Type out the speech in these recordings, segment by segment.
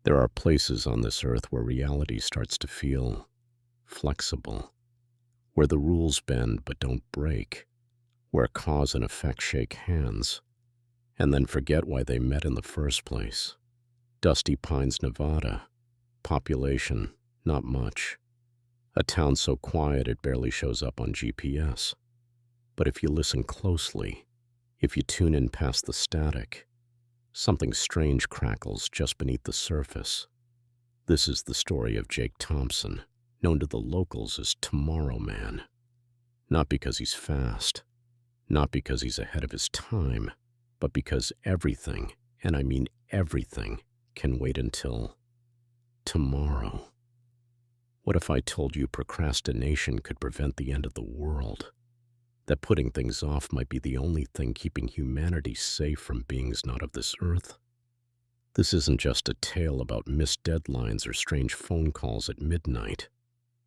There are places on this earth where reality starts to feel flexible, where the rules bend but don't break, where cause and effect shake hands, and then forget why they met in the first place. Dusty Pines, Nevada. Population, not much. A town so quiet it barely shows up on GPS. But if you listen closely, if you tune in past the static, something strange crackles just beneath the surface. This is the story of Jake Thompson, known to the locals as Tomorrow Man. Not because he's fast, not because he's ahead of his time, but because everything, and I mean everything, can wait until tomorrow. What if I told you procrastination could prevent the end of the world? That putting things off might be the only thing keeping humanity safe from beings not of this earth? This isn't just a tale about missed deadlines or strange phone calls at midnight.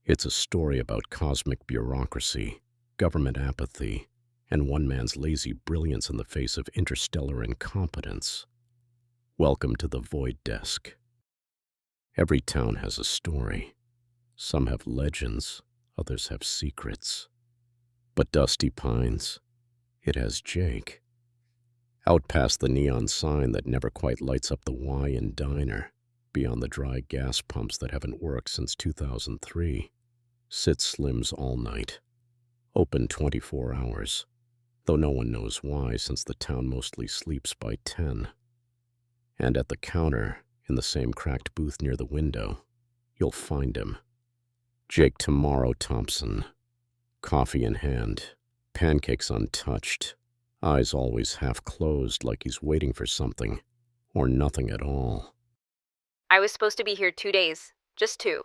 It's a story about cosmic bureaucracy, government apathy, and one man's lazy brilliance in the face of interstellar incompetence. Welcome to the Void Desk. Every town has a story. Some have legends, others have secrets. But Dusty Pines, it has Jake. Out past the neon sign that never quite lights up the Y in Diner, beyond the dry gas pumps that haven't worked since 2003, sits Slim's All Night. Open 24 hours, though no one knows why since the town mostly sleeps by 10. And at the counter, in the same cracked booth near the window, you'll find him. Jake Tomorrow Thompson. Coffee in hand, pancakes untouched, eyes always half closed like he's waiting for something, or nothing at all. I was supposed to be here 2 days, just 2.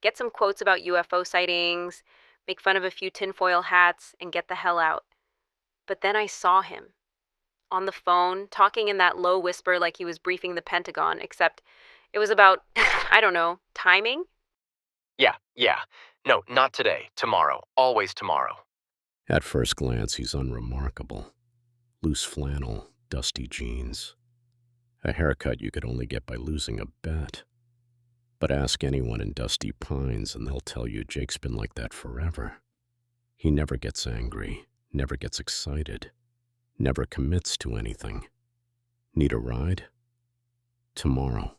Get some quotes about UFO sightings, make fun of a few tinfoil hats, and get the hell out. But then I saw him. On the phone, talking in that low whisper like he was briefing the Pentagon, except it was about, I don't know, timing? Yeah. No, not today. Tomorrow. Always tomorrow. At first glance, he's unremarkable. Loose flannel, dusty jeans. A haircut you could only get by losing a bet. But ask anyone in Dusty Pines and they'll tell you Jake's been like that forever. He never gets angry, never gets excited, never commits to anything. Need a ride? Tomorrow.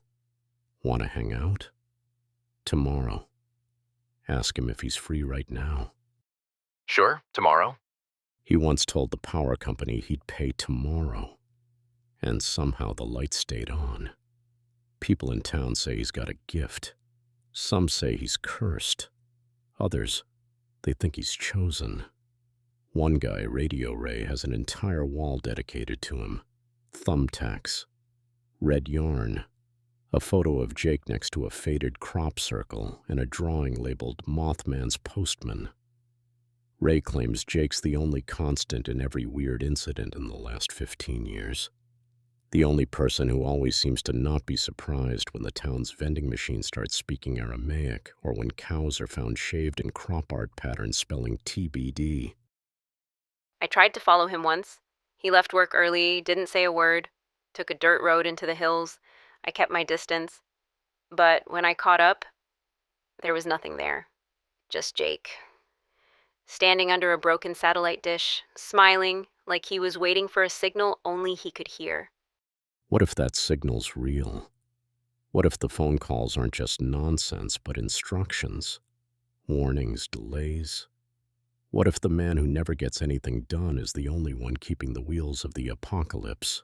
Want to hang out? Tomorrow. Ask him if he's free right now. Sure, tomorrow. He once told the power company he'd pay tomorrow. And somehow the lights stayed on. People in town say he's got a gift. Some say he's cursed. Others, they think he's chosen. One guy, Radio Ray, has an entire wall dedicated to him. Thumbtacks. Red yarn. A photo of Jake next to a faded crop circle and a drawing labeled Mothman's Postman. Ray claims Jake's the only constant in every weird incident in the last 15 years. The only person who always seems to not be surprised when the town's vending machine starts speaking Aramaic or when cows are found shaved in crop art patterns spelling TBD. I tried to follow him once. He left work early, didn't say a word, took a dirt road into the hills. I kept my distance. But when I caught up, there was nothing there. Just Jake. Standing under a broken satellite dish, smiling like he was waiting for a signal only he could hear. What if that signal's real? What if the phone calls aren't just nonsense but instructions? Warnings, delays? What if the man who never gets anything done is the only one keeping the wheels of the apocalypse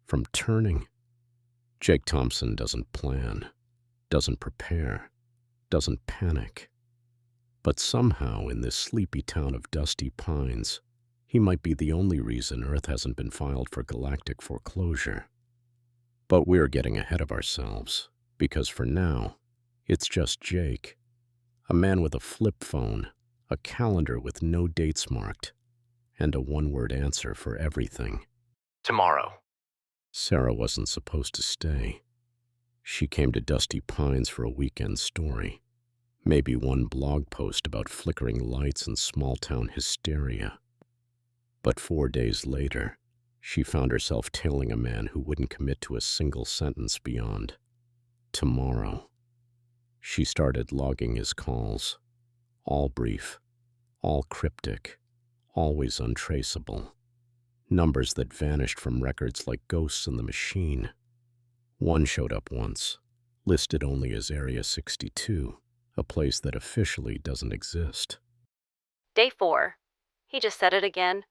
from turning? Jake Thompson doesn't plan, doesn't prepare, doesn't panic. But somehow in this sleepy town of Dusty Pines, he might be the only reason Earth hasn't been filed for galactic foreclosure. But we're getting ahead of ourselves, because for now, it's just Jake, a man with a flip phone, a calendar with no dates marked, and a one-word answer for everything. Tomorrow. Sarah wasn't supposed to stay. She came to Dusty Pines for a weekend story. Maybe one blog post about flickering lights and small-town hysteria. But 4 days later, she found herself tailing a man who wouldn't commit to a single sentence beyond, Tomorrow. She started logging his calls. All brief, all cryptic, always untraceable. Numbers that vanished from records like ghosts in the machine. One showed up once, listed only as Area 62, a place that officially doesn't exist. Day 4. He just said it again.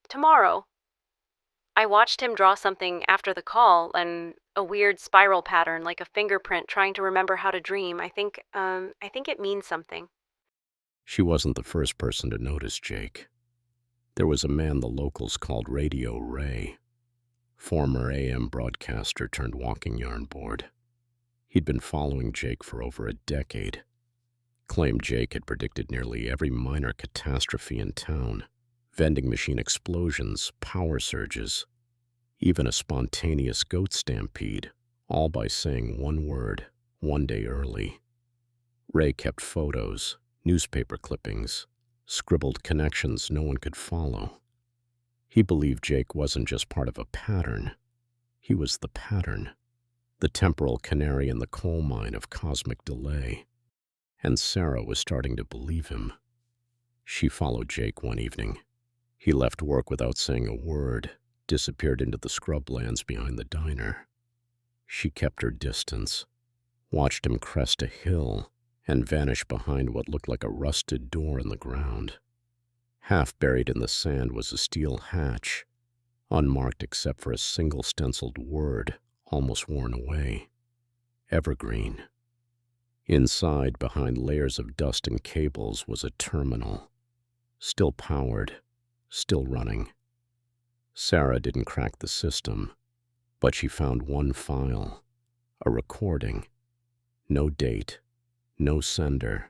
Tomorrow. I watched him draw something after the call, and a weird spiral pattern like a fingerprint trying to remember how to dream. I think it means something. She wasn't the first person to notice Jake. There was a man the locals called Radio Ray, former AM broadcaster turned walking yarn board. He'd been following Jake for over a decade. Claimed Jake had predicted nearly every minor catastrophe in town. Vending machine explosions, power surges, even a spontaneous goat stampede, all by saying one word, one day early. Ray kept photos, newspaper clippings, scribbled connections no one could follow. He believed Jake wasn't just part of a pattern. He was the pattern, the temporal canary in the coal mine of cosmic delay. And Sarah was starting to believe him. She followed Jake one evening. He left work without saying a word, disappeared into the scrublands behind the diner. She kept her distance, watched him crest a hill, and vanish behind what looked like a rusted door in the ground. Half buried in the sand was a steel hatch, unmarked except for a single stenciled word, almost worn away. Evergreen. Inside, behind layers of dust and cables, was a terminal. Still powered, still running. Sarah didn't crack the system, but she found one file, a recording. No date, no sender,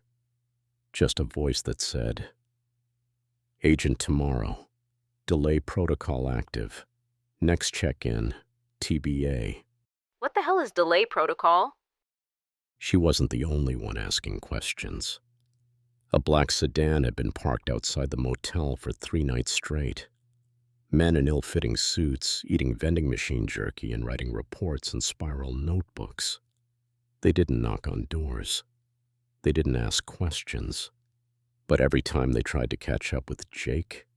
just a voice that said, "Agent tomorrow. Delay protocol active. Next check-in, TBA." What the hell is delay protocol? She wasn't the only one asking questions. A black sedan had been parked outside the motel for 3 nights straight. Men in ill-fitting suits, eating vending machine jerky and writing reports in spiral notebooks. They didn't knock on doors. They didn't ask questions. But every time they tried to catch up with Jake,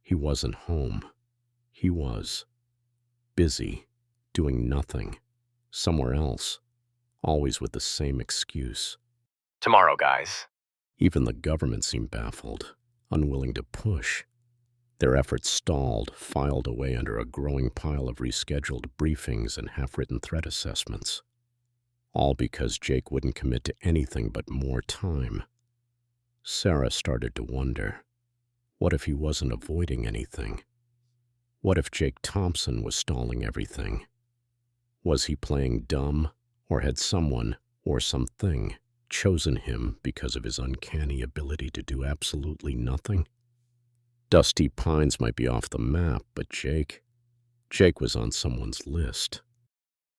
he wasn't home. He was busy, doing nothing, somewhere else, always with the same excuse. Tomorrow, guys. Even the government seemed baffled, unwilling to push. Their efforts stalled, filed away under a growing pile of rescheduled briefings and half-written threat assessments. All because Jake wouldn't commit to anything but more time. Sarah started to wonder, what if he wasn't avoiding anything? What if Jake Thompson was stalling everything? Was he playing dumb, or had someone, or something, chosen him because of his uncanny ability to do absolutely nothing? Dusty Pines might be off the map, but Jake was on someone's list.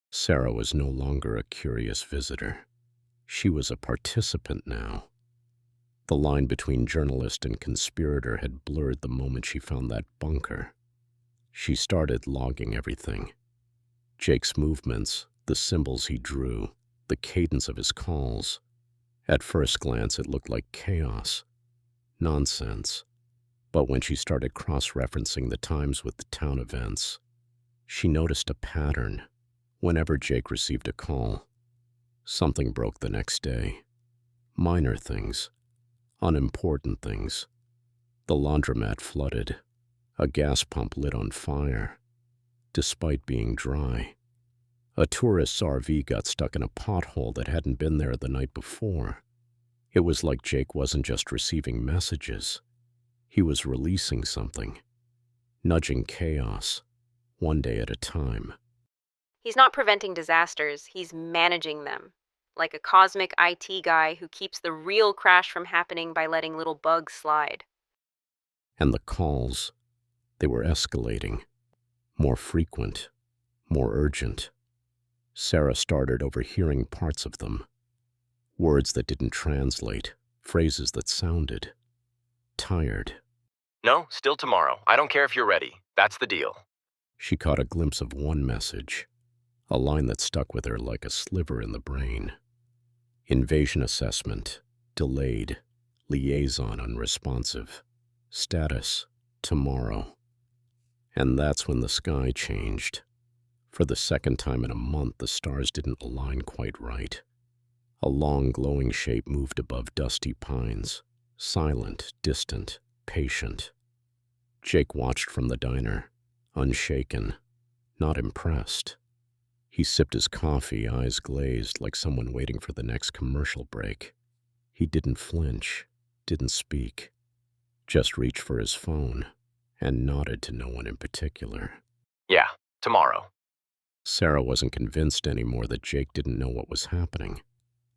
Sarah was no longer a curious visitor. She was a participant now. The line between journalist and conspirator had blurred the moment she found that bunker. She started logging everything. Jake's movements, the symbols he drew, the cadence of his calls. At first glance, it looked like chaos. Nonsense. But when she started cross-referencing the times with the town events, she noticed a pattern. Whenever Jake received a call, something broke the next day. Minor things, unimportant things. The laundromat flooded. A gas pump lit on fire, despite being dry. A tourist's RV got stuck in a pothole that hadn't been there the night before. It was like Jake wasn't just receiving messages. He was releasing something, nudging chaos, one day at a time. He's not preventing disasters, he's managing them. Like a cosmic IT guy who keeps the real crash from happening by letting little bugs slide. And the calls, they were escalating, more frequent, more urgent. Sarah started overhearing parts of them. Words that didn't translate, phrases that sounded tired. No, still tomorrow. I don't care if you're ready. That's the deal. She caught a glimpse of one message, A line that stuck with her like a sliver in the brain. Invasion assessment, delayed. Liaison unresponsive. Status, tomorrow. And that's when the sky changed. For the second time in a month, the stars didn't align quite right. A long, glowing shape moved above dusty pines, silent, distant, patient. Jake watched from the diner, unshaken, not impressed. He sipped his coffee, eyes glazed like someone waiting for the next commercial break. He didn't flinch, didn't speak, just reached for his phone and nodded to no one in particular. Yeah, tomorrow. Sarah wasn't convinced anymore that Jake didn't know what was happening.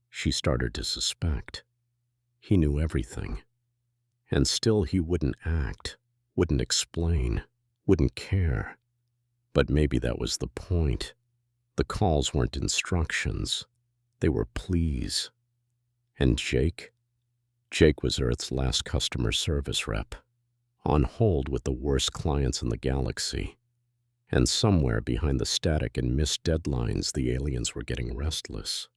She started to suspect. He knew everything. And still he wouldn't act, wouldn't explain, wouldn't care. But maybe that was the point. The calls weren't instructions. They were pleas. And Jake? Jake was Earth's last customer service rep, on hold with the worst clients in the galaxy. And somewhere behind the static and missed deadlines, the aliens were getting restless.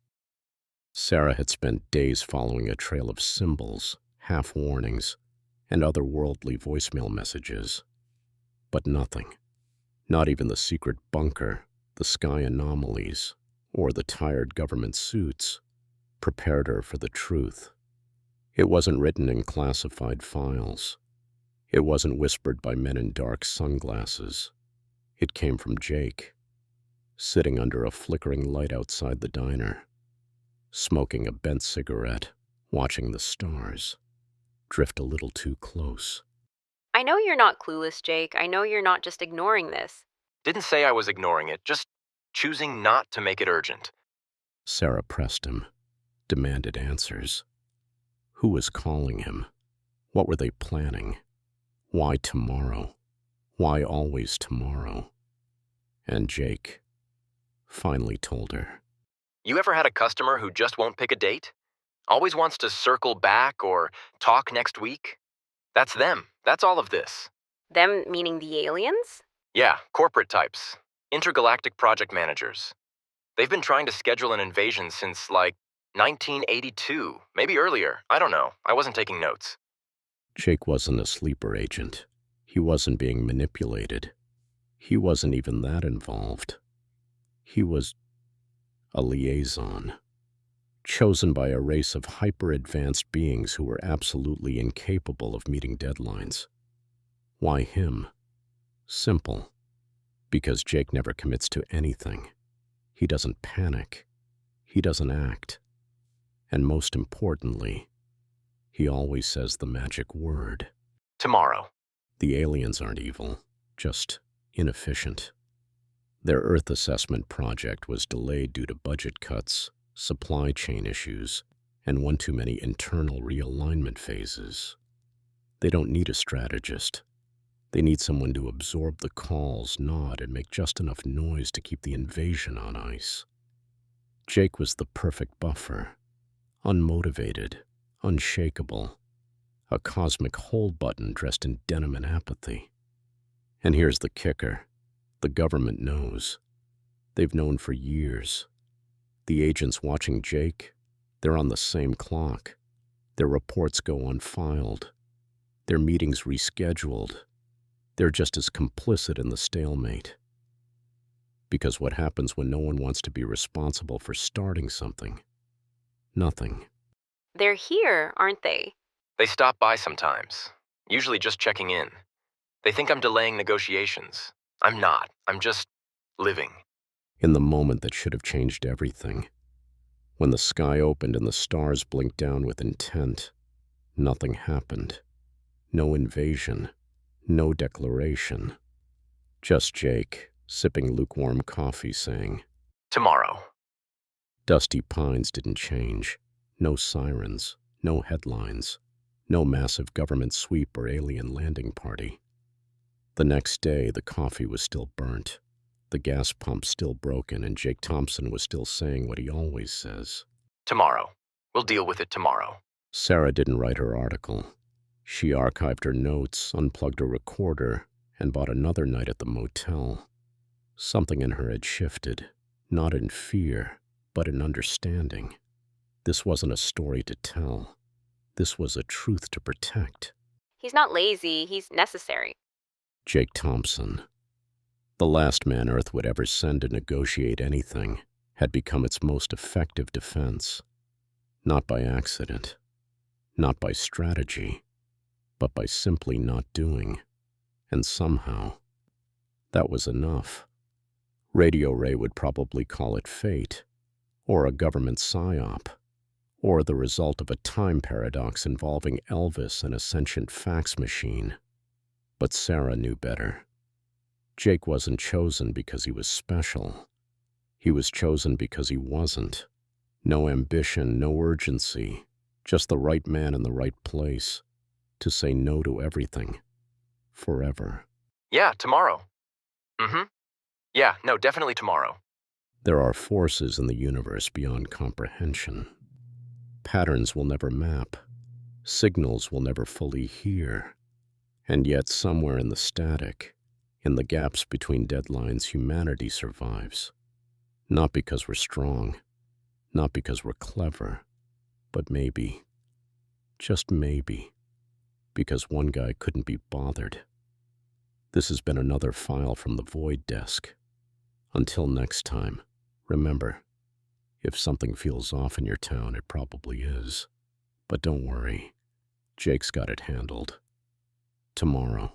Sarah had spent days following a trail of symbols, half-warnings, and otherworldly voicemail messages. But nothing. Not even the secret bunker, the sky anomalies, or the tired government suits prepared her for the truth. It wasn't written in classified files. It wasn't whispered by men in dark sunglasses. It came from Jake, sitting under a flickering light outside the diner, smoking a bent cigarette, watching the stars drift a little too close. I know you're not clueless, Jake. I know you're not just ignoring this. Didn't say I was ignoring it, just choosing not to make it urgent. Sarah pressed him, demanded answers. Who was calling him? What were they planning? Why tomorrow? Why always tomorrow? And Jake finally told her. You ever had a customer who just won't pick a date? Always wants to circle back or talk next week? That's them. That's all of this. Them meaning the aliens? Yeah, corporate types. Intergalactic project managers. They've been trying to schedule an invasion since, 1982. Maybe earlier. I don't know. I wasn't taking notes. Jake wasn't a sleeper agent. He wasn't being manipulated. He wasn't even that involved. He was a liaison, chosen by a race of hyper-advanced beings who were absolutely incapable of meeting deadlines. Why him? Simple. Because Jake never commits to anything. He doesn't panic. He doesn't act. And most importantly, he always says the magic word. Tomorrow. The aliens aren't evil, just inefficient. Their Earth assessment project was delayed due to budget cuts, supply chain issues, and one too many internal realignment phases. They don't need a strategist. They need someone to absorb the calls, nod, and make just enough noise to keep the invasion on ice. Jake was the perfect buffer. Unmotivated, unshakable. A cosmic hold button dressed in denim and apathy. And here's the kicker. The government knows. They've known for years. The agents watching Jake, they're on the same clock. Their reports go unfiled. Their meetings rescheduled. They're just as complicit in the stalemate. Because what happens when no one wants to be responsible for starting something? Nothing. They're here, aren't they? They stop by sometimes, usually just checking in. They think I'm delaying negotiations. I'm not. I'm just living. In the moment that should have changed everything. When the sky opened and the stars blinked down with intent, nothing happened. No invasion. No declaration. Just Jake, sipping lukewarm coffee, saying, Tomorrow. Dusty pines didn't change. No sirens. No headlines. No massive government sweep or alien landing party. The next day, the coffee was still burnt, the gas pump still broken, and Jake Thompson was still saying what he always says. Tomorrow. We'll deal with it tomorrow. Sarah didn't write her article. She archived her notes, unplugged a recorder, and bought another night at the motel. Something in her had shifted. Not in fear, but in understanding. This wasn't a story to tell. This was a truth to protect. He's not lazy, he's necessary. Jake Thompson, the last man Earth would ever send to negotiate anything, had become its most effective defense. Not by accident, not by strategy, but by simply not doing. And somehow, that was enough. Radio Ray would probably call it fate, or a government psyop, or the result of a time paradox involving Elvis and a sentient fax machine. But Sarah knew better. Jake wasn't chosen because he was special. He was chosen because he wasn't. No ambition, no urgency, just the right man in the right place to say no to everything. Forever. Yeah, tomorrow. Yeah, no, definitely tomorrow. There are forces in the universe beyond comprehension. Patterns will never map. Signals will never fully hear. And yet somewhere in the static, in the gaps between deadlines, humanity survives. Not because we're strong, not because we're clever, but maybe, just maybe, because one guy couldn't be bothered. This has been another file from the Void Desk. Until next time, remember, if something feels off in your town, it probably is. But don't worry, Jake's got it handled. Tomorrow.